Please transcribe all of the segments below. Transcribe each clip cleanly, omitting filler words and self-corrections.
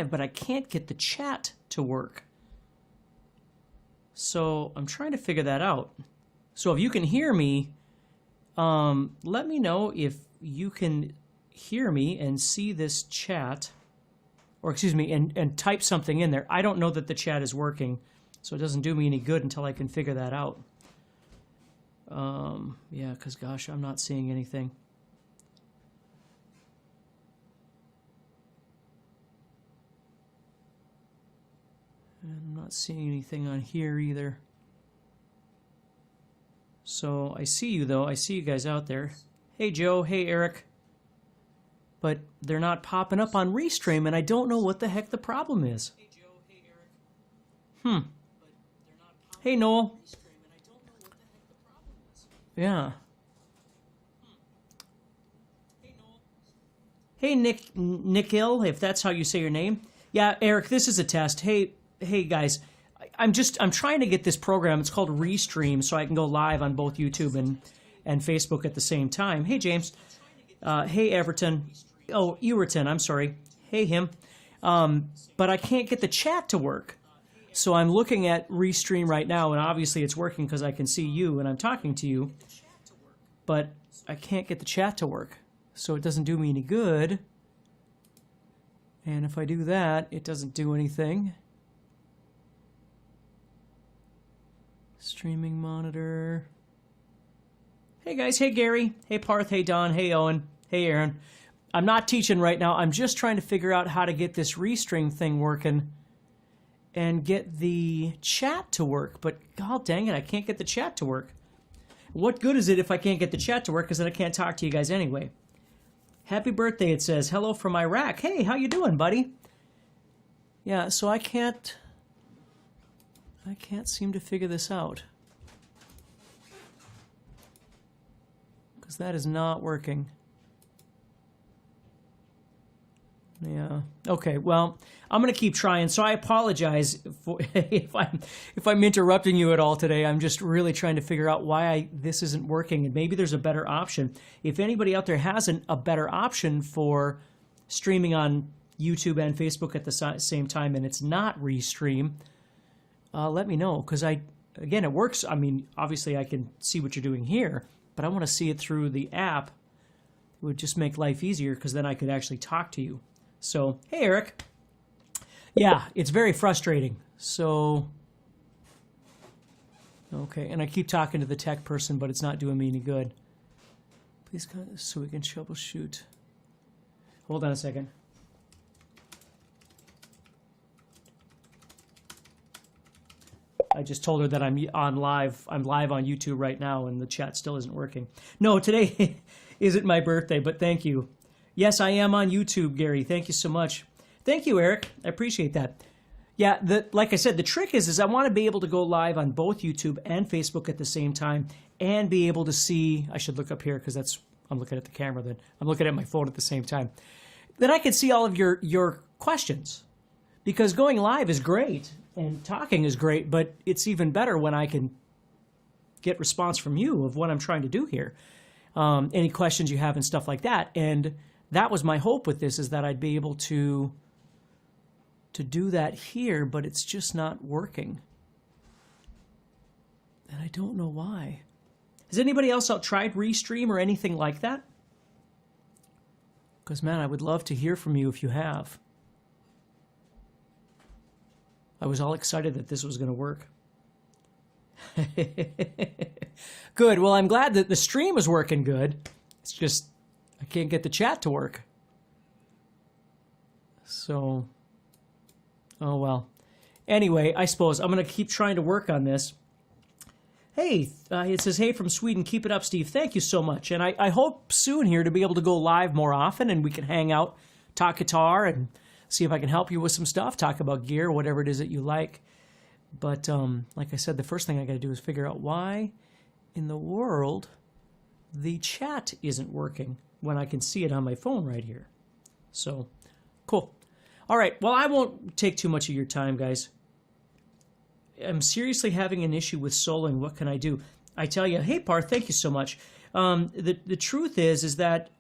but I can't get the chat to work. So I'm trying to figure that out. So if you can hear me, let me know if you can hear me and see this chat, or excuse me, and type something in there. I don't know that the chat is working, so it doesn't do me any good until I can figure that out. Yeah, because gosh, I'm not seeing anything. I'm not seeing anything on here either. So I see you though. I see you guys out there. Hey Joe, hey Eric. But they're not popping up on Restream, and I don't know what the heck the problem is. Hey Joe, hey Eric. Hey Noel. Yeah. Hey Nikhil, if that's how you say your name. Yeah, Eric, this is a test. Hey guys, I'm trying to get this program. It's called Restream, so I can go live on both YouTube and Facebook at the same time. Hey James. Hey Everton. Oh, Ewerton, I'm sorry. Hey him. But I can't get the chat to work. So I'm looking at Restream right now, and obviously it's working because I can see you and I'm talking to you. But I can't get the chat to work. So it doesn't do me any good. And if I do that, it doesn't do anything. Streaming monitor. Hey guys, hey Gary, hey Parth, hey Don, hey Owen, hey Aaron. I'm not teaching right now. I'm just trying to figure out how to get this Restream thing working and get the chat to work. But god dang it, I can't get the chat to work. What good is it if I can't get the chat to work, because then I can't talk to you guys anyway. Happy birthday, it says. Hello from Iraq. Hey, how you doing, buddy? Yeah, so I can't seem to figure this out. Because that is not working. Yeah. Okay. Well, I'm going to keep trying. So I apologize for if I'm interrupting you at all today. I'm just really trying to figure out why this isn't working, and maybe there's a better option. If anybody out there has a better option for streaming on YouTube and Facebook at the same time, and it's not Restream, let me know, because again, it works. I mean, obviously I can see what you're doing here, but I want to see it through the app. It would just make life easier, because then I could actually talk to you. So, hey, Eric. Yeah, it's very frustrating. So, okay, and I keep talking to the tech person, but it's not doing me any good. Please, so we can troubleshoot. Hold on a second. I just told her that I'm live on YouTube right now, and the chat still isn't working. No, today isn't my birthday, but thank you. Yes, I am on YouTube, Gary. Thank you so much. Thank you, Eric. I appreciate that. Yeah, like I said, the trick is I want to be able to go live on both YouTube and Facebook at the same time, and be able to see. I should look up here, because I'm looking at the camera. Then I'm looking at my phone at the same time. Then I can see all of your questions, because going live is great and talking is great, but it's even better when I can get response from you of what I'm trying to do here, any questions you have and stuff like that. And that was my hope with this, is that I'd be able to do that here, but it's just not working. And I don't know why. Has anybody else out tried Restream or anything like that? Because, man, I would love to hear from you if you have. I was all excited that this was going to work. Good. Well, I'm glad that the stream is working good. It's just I can't get the chat to work. So, oh well. Anyway, I suppose I'm going to keep trying to work on this. Hey, it says, hey, from Sweden, keep it up, Steve. Thank you so much. And I hope soon here to be able to go live more often, and we can hang out, talk guitar, and see if I can help you with some stuff, talk about gear, whatever it is that you like. But like I said, the first thing I got to do is figure out why in the world the chat isn't working when I can see it on my phone right here. So, cool. All right, well, I won't take too much of your time, guys. I'm seriously having an issue with soloing. What can I do? I tell you, hey, Parth, thank you so much. The truth is that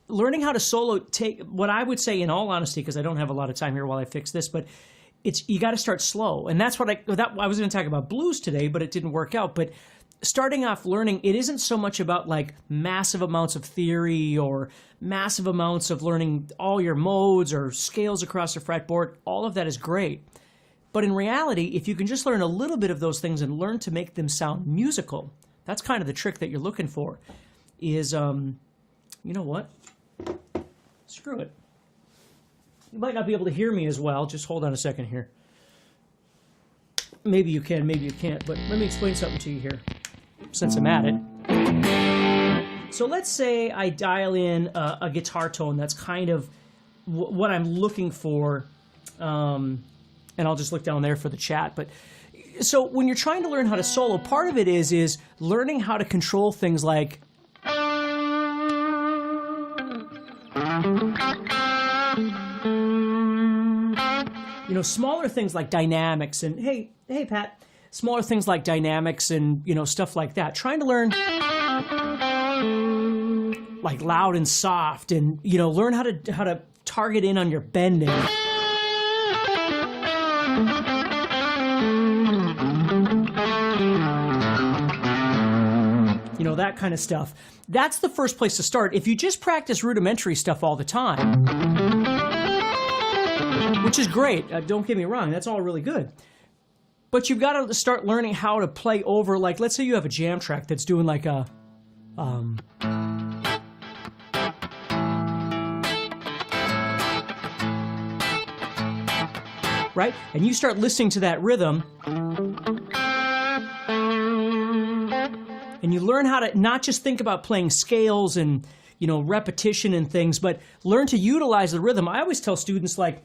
learning how to solo, take what I would say in all honesty, because I don't have a lot of time here while I fix this, but you got to start slow. And that's what I was going to talk about blues today, but it didn't work out. But starting off learning, it isn't so much about like massive amounts of theory or massive amounts of learning all your modes or scales across the fretboard. All of that is great. But in reality, if you can just learn a little bit of those things and learn to make them sound musical, that's kind of the trick that you're looking for. Is, you know what? Screw it. You might not be able to hear me as well. Just hold on a second here. Maybe you can, maybe you can't, but let me explain something to you here, since I'm at it. So let's say I dial in a guitar tone that's kind of what I'm looking for, and I'll just look down there for the chat. But so when you're trying to learn how to solo, part of it is learning how to control things like smaller things like dynamics and hey Pat, smaller things like dynamics and stuff like that. Trying to learn like loud and soft, and learn how to target in on your bending. That kind of stuff. That's the first place to start. If you just practice rudimentary stuff all the time, which is great, don't get me wrong, that's all really good. But you've got to start learning how to play over, like, let's say you have a jam track that's doing like a, right? And you start listening to that rhythm, and you learn how to not just think about playing scales and, repetition and things, but learn to utilize the rhythm. I always tell students, like,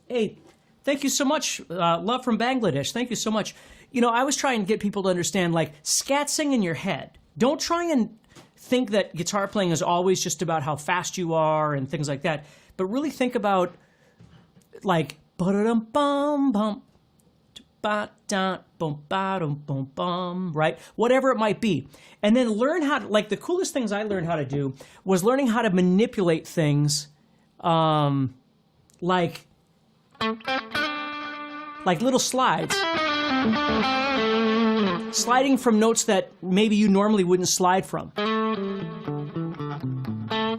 hey, thank you so much. Love from Bangladesh. Thank you so much. I always try and get people to understand, like, scat sing in your head. Don't try and think that guitar playing is always just about how fast you are and things like that, but really think about, like, ba-da-dum-bum-bum, ba-da-bum-ba-dum-bum-bum, right? Whatever it might be. And then learn how to, like, the coolest things I learned how to do was learning how to manipulate things, like little slides. Sliding from notes that maybe you normally wouldn't slide from.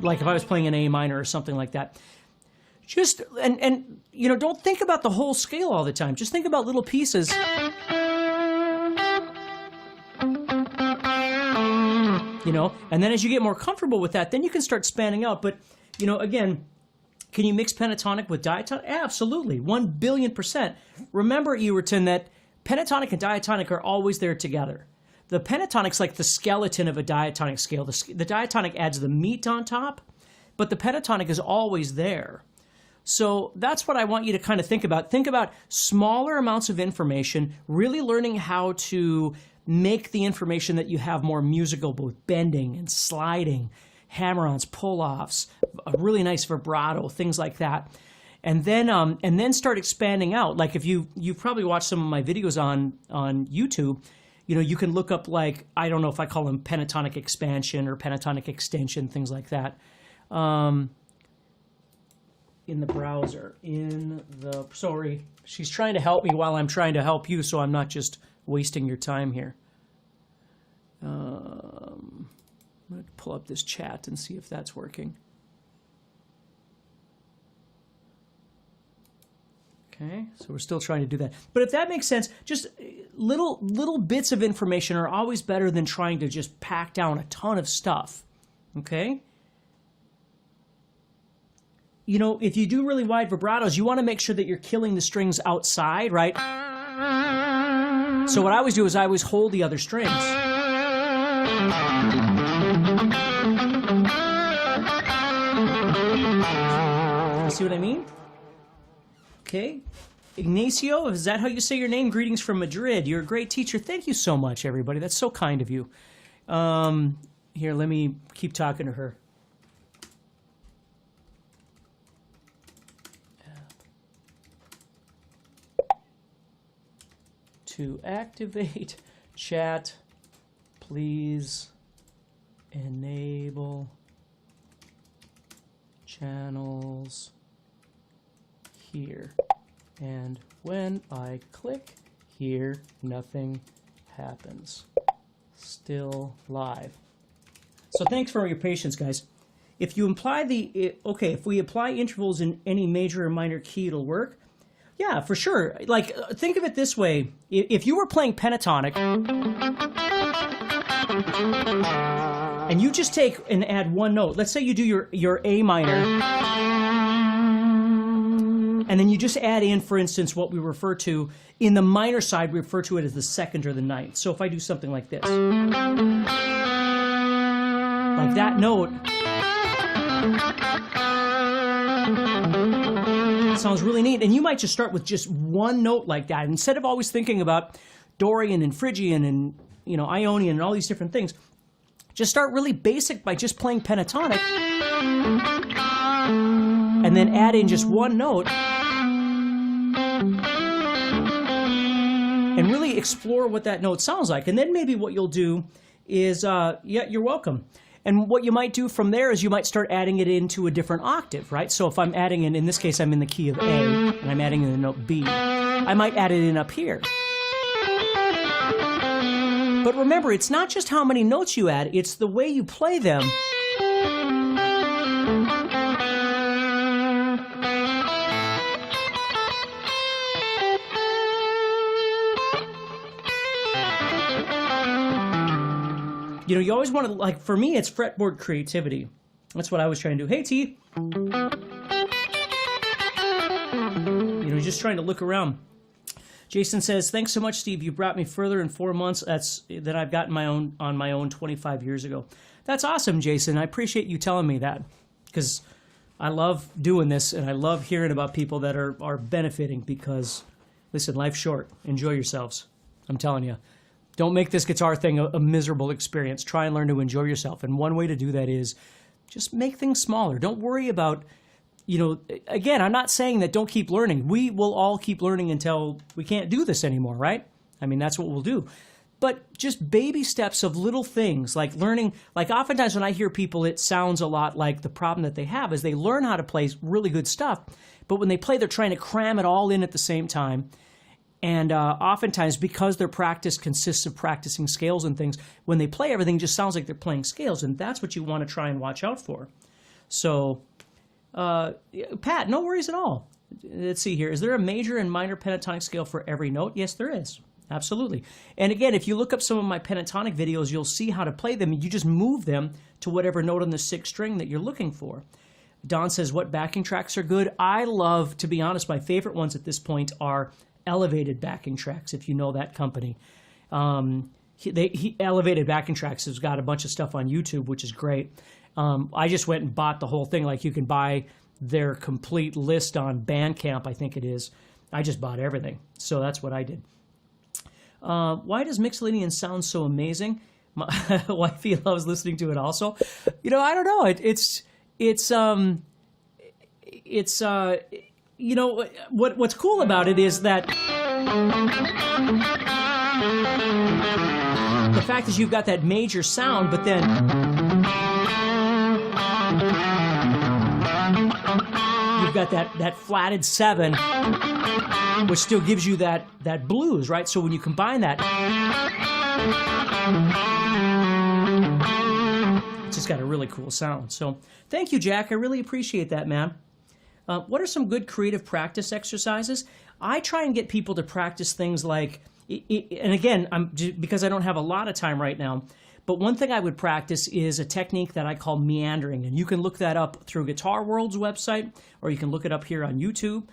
Like if I was playing an A minor or something like that. Just, and don't think about the whole scale all the time. Just think about little pieces. And then as you get more comfortable with that, then you can start spanning out. But, again, can you mix pentatonic with diatonic? Absolutely, 1,000,000,000%. Remember, Ewerton, that pentatonic and diatonic are always there together. The pentatonic's like the skeleton of a diatonic scale. The diatonic adds the meat on top, but the pentatonic is always there. So that's what I want you to kind of think about. Think about smaller amounts of information, really learning how to make the information that you have more musical, both bending and sliding, hammer-ons, pull-offs, a really nice vibrato, things like that. And then start expanding out. Like if you've probably watched some of my videos on YouTube, you can look up, like, I don't know if I call them pentatonic expansion or pentatonic extension, things like that. In the browser, sorry, she's trying to help me while I'm trying to help you, so I'm not just wasting your time here. I'm going to pull up this chat and see if that's working. Okay, so we're still trying to do that. But if that makes sense, just little bits of information are always better than trying to just pack down a ton of stuff. Okay? If you do really wide vibratos, you want to make sure that you're killing the strings outside, right? So what I always do is I always hold the other strings. You see what I mean? Okay. Ignacio, is that how you say your name? Greetings from Madrid. You're a great teacher. Thank you so much, everybody. That's so kind of you. Here, let me keep talking to her. To activate chat, please enable channels here. And when I click here, nothing happens. Still live. So thanks for your patience, guys. If you apply if we apply intervals in any major or minor key, it'll work. Yeah, for sure. Like, think of it this way. If you were playing pentatonic, and you just take and add one note. Let's say you do your A minor, and then you just add in, for instance, what we refer to in the minor side, we refer to it as the second or the ninth. So if I do something like this, like that note, sounds really neat. And you might just start with just one note like that. Instead of always thinking about Dorian and Phrygian and, you know, Ionian and all these different things, just start really basic by just playing pentatonic and then add in just one note and really explore what that note sounds like. And then maybe what you'll do is, yeah, you're welcome. And what you might do from there is you might start adding it into a different octave, right? So if I'm adding in this case, I'm in the key of A, and I'm adding in the note B, I might add it in up here. But remember, it's not just how many notes you add, it's the way you play them. You know, you always want to, like, for me, it's fretboard creativity. That's what I was trying to do. Hey, T. You know, just trying to look around. Jason says, thanks so much, Steve. You brought me further in 4 months than I've gotten on my own 25 years ago. That's awesome, Jason. I appreciate you telling me that, because I love doing this, and I love hearing about people that are benefiting, because, listen, life's short. Enjoy yourselves. I'm telling you. Don't make this guitar thing a miserable experience. Try and learn to enjoy yourself. And one way to do that is just make things smaller. Don't worry about, you know, again, I'm not saying that don't keep learning. We will all keep learning until we can't do this anymore, right? I mean, that's what we'll do. But just baby steps of little things like learning, like oftentimes when I hear people, it sounds a lot like the problem that they have is they learn how to play really good stuff, but when they play, they're trying to cram it all in at the same time. And oftentimes, because their practice consists of practicing scales and things, when they play, everything just sounds like they're playing scales, and that's what you want to try and watch out for. So, Pat, no worries at all. Let's see here. Is there a major and minor pentatonic scale for every note? Yes, there is. Absolutely. And again, if you look up some of my pentatonic videos, you'll see how to play them. You just move them to whatever note on the sixth string that you're looking for. Don says, what backing tracks are good? I love, to be honest, my favorite ones at this point are Elevated Backing Tracks, if you know that company. Elevated Backing Tracks has got a bunch of stuff on YouTube, which is great. I just went and bought the whole thing. Like, you can buy their complete list on Bandcamp, I think it is. I just bought everything. So that's what I did. Why does Mixolydian sound so amazing? My wifey loves listening to it also. You know, I don't know. You know, what's cool about it is that the fact is you've got that major sound, but then you've got that flatted 7, which still gives you that blues, right? So when you combine that, it's just got a really cool sound. So thank you, Jack. I really appreciate that, man. What are some good creative practice exercises? I try and get people to practice things like, and again, because I don't have a lot of time right now, but one thing I would practice is a technique that I call meandering, and you can look that up through Guitar World's website, or you can look it up here on YouTube.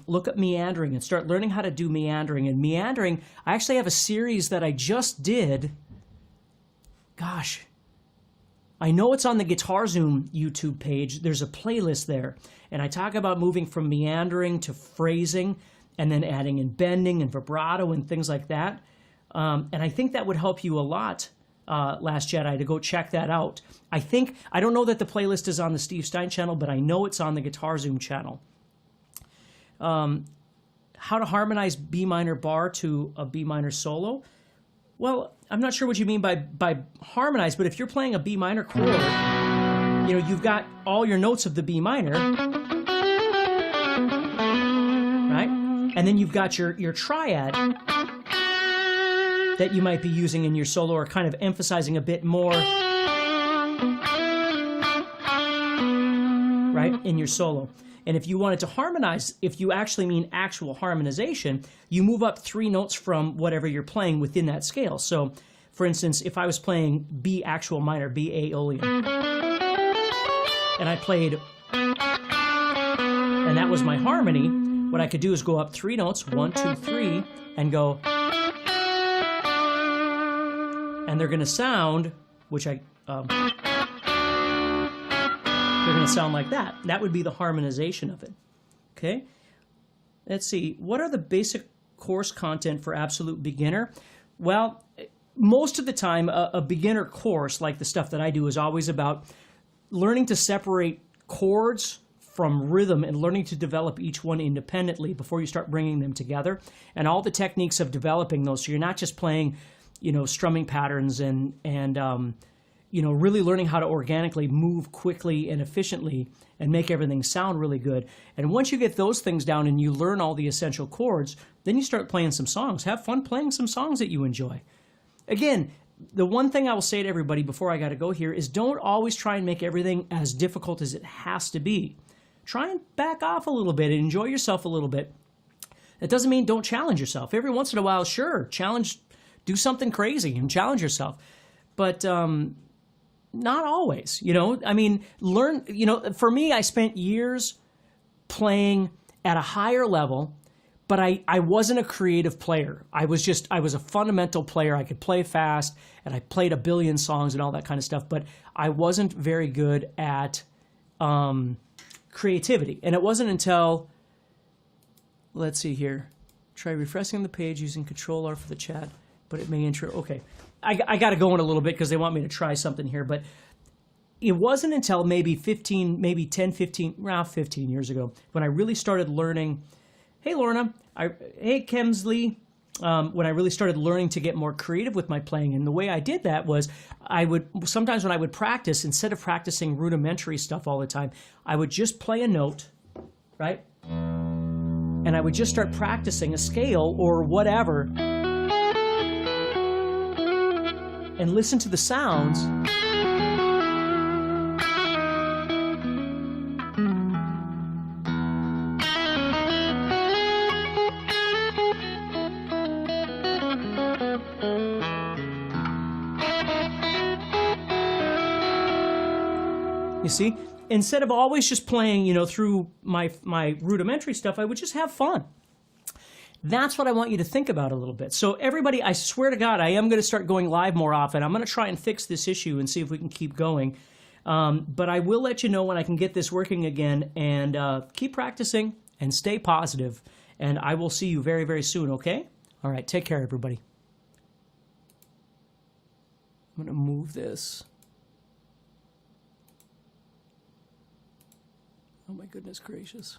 Look at meandering and start learning how to do meandering. And meandering, I actually have a series that I just did. Gosh, I know it's on the Guitar Zoom YouTube page. There's a playlist there. And I talk about moving from meandering to phrasing and then adding in bending and vibrato and things like that. And I think that would help you a lot, Last Jedi, to go check that out. I don't know that the playlist is on the Steve Stein channel, but I know it's on the Guitar Zoom channel. How to harmonize B minor bar to a B minor solo? Well, I'm not sure what you mean by harmonize, but if you're playing a B minor chord, you know, you've got all your notes of the B minor, right? And then you've got your triad that you might be using in your solo or kind of emphasizing a bit more, right, in your solo. And if you wanted to harmonize, if you actually mean actual harmonization, you move up 3 notes from whatever you're playing within that scale. So, for instance, if I was playing B actual minor, B Aeolian, and I played, and that was my harmony, what I could do is go up 3 notes, 1, 2, 3, and go, and they're going to sound, which they're going to sound like that. That would be the harmonization of it. Okay? Let's see. What are the basic course content for absolute beginner? Well, most of the time, a beginner course, like the stuff that I do, is always about learning to separate chords from rhythm and learning to develop each one independently before you start bringing them together, and all the techniques of developing those. So you're not just playing, you know, strumming patterns and you know, really learning how to organically move quickly and efficiently and make everything sound really good. And once you get those things down and you learn all the essential chords, then you start playing some songs. Have fun playing some songs that you enjoy. Again, the one thing I will say to everybody before I got to go here is don't always try and make everything as difficult as it has to be. Try and back off a little bit and enjoy yourself a little bit. That doesn't mean don't challenge yourself. Every once in a while, sure, do something crazy and challenge yourself. But not always, you know. I mean, learn, you know, for me, I spent years playing at a higher level, but I wasn't a creative player. I was a fundamental player. I could play fast, and I played a billion songs and all that kind of stuff, but I wasn't very good at creativity. And it wasn't until, let's see here, try refreshing the page using Control-R for the chat, but it may intro, okay. I got to go in a little bit because they want me to try something here, but it wasn't until maybe 15 years ago when I really started learning. Hey, Lorna. Hey, Kemsley. When I really started learning to get more creative with my playing. And the way I did that was sometimes when I would practice, instead of practicing rudimentary stuff all the time, I would just play a note, right? And I would just start practicing a scale or whatever, and listen to the sounds. You see, instead of always just playing, you know, through my rudimentary stuff, I would just have fun. That's what I want you to think about a little bit. So everybody, I swear to God, I am going to start going live more often. I'm going to try and fix this issue and see if we can keep going. But I will let you know when I can get this working again. And keep practicing and stay positive. And I will see you very, very soon, okay? All right, take care, everybody. I'm going to move this. Oh, my goodness gracious.